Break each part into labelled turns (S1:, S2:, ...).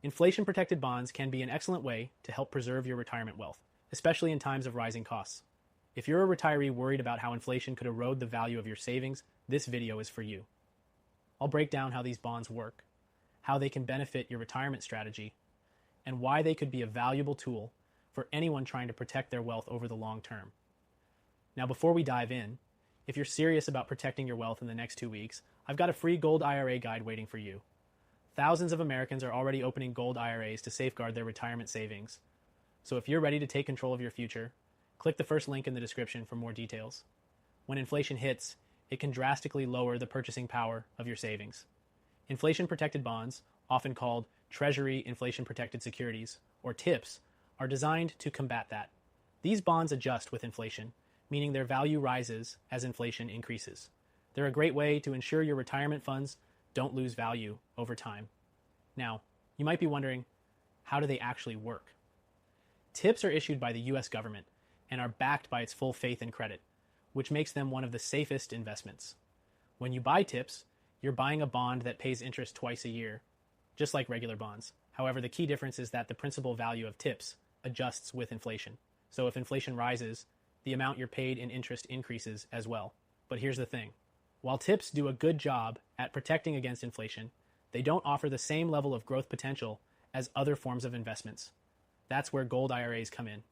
S1: Inflation-protected bonds can be an excellent way to help preserve your retirement wealth, especially in times of rising costs. If you're a retiree worried about how inflation could erode the value of your savings, this video is for you. I'll break down how these bonds work, how they can benefit your retirement strategy, and why they could be a valuable tool for anyone trying to protect their wealth over the long term. Now, before we dive in, if you're serious about protecting your wealth in the next 2 weeks, I've got a free gold IRA guide waiting for you. Thousands of Americans are already opening gold IRAs to safeguard their retirement savings. So if you're ready to take control of your future, click the first link in the description for more details. When inflation hits, it can drastically lower the purchasing power of your savings. Inflation-protected bonds, often called Treasury Inflation-Protected Securities, or TIPS, are designed to combat that. These bonds adjust with inflation, meaning their value rises as inflation increases. They're a great way to ensure your retirement funds don't lose value over time. Now, you might be wondering, how do they actually work? TIPS are issued by the US government and are backed by its full faith and credit, which makes them one of the safest investments. When you buy TIPS, you're buying a bond that pays interest twice a year, just like regular bonds. However, the key difference is that the principal value of TIPS adjusts with inflation. So if inflation rises, the amount you're paid in interest increases as well. But here's the thing. While TIPS do a good job at protecting against inflation, they don't offer the same level of growth potential as other forms of investments. That's where gold IRAs come in.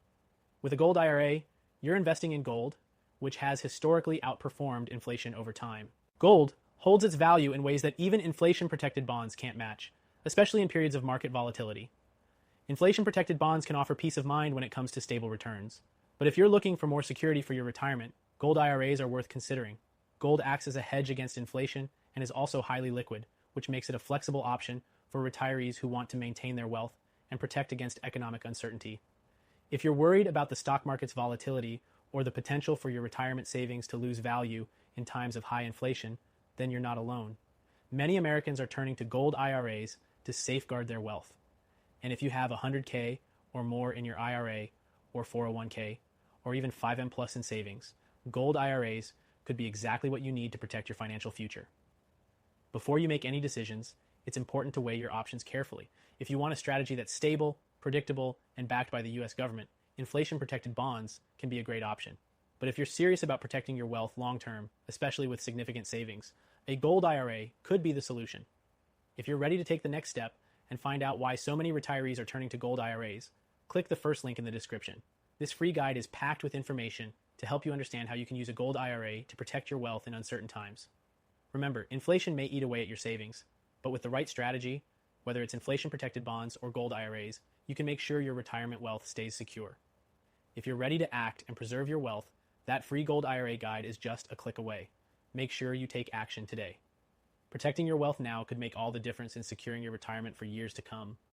S1: With a gold IRA, you're investing in gold, which has historically outperformed inflation over time. Gold holds its value in ways that even inflation-protected bonds can't match, especially in periods of market volatility. Inflation-protected bonds can offer peace of mind when it comes to stable returns. But if you're looking for more security for your retirement, gold IRAs are worth considering. Gold acts as a hedge against inflation and is also highly liquid, which makes it a flexible option for retirees who want to maintain their wealth and protect against economic uncertainty. If you're worried about the stock market's volatility or the potential for your retirement savings to lose value in times of high inflation, then you're not alone. Many Americans are turning to gold IRAs to safeguard their wealth. And if you have $100K or more in your IRA or 401K, or even 5M Plus in savings, gold IRAs could be exactly what you need to protect your financial future. Before you make any decisions, it's important to weigh your options carefully. If you want a strategy that's stable, predictable, and backed by the US government, inflation-protected bonds can be a great option. But if you're serious about protecting your wealth long-term, especially with significant savings, a gold IRA could be the solution. If you're ready to take the next step and find out why so many retirees are turning to gold IRAs, click the first link in the description. This free guide is packed with information to help you understand how you can use a gold IRA to protect your wealth in uncertain times. Remember, inflation may eat away at your savings, but with the right strategy, whether it's inflation-protected bonds or gold IRAs, you can make sure your retirement wealth stays secure. If you're ready to act and preserve your wealth, that free gold IRA guide is just a click away. Make sure you take action today. Protecting your wealth now could make all the difference in securing your retirement for years to come.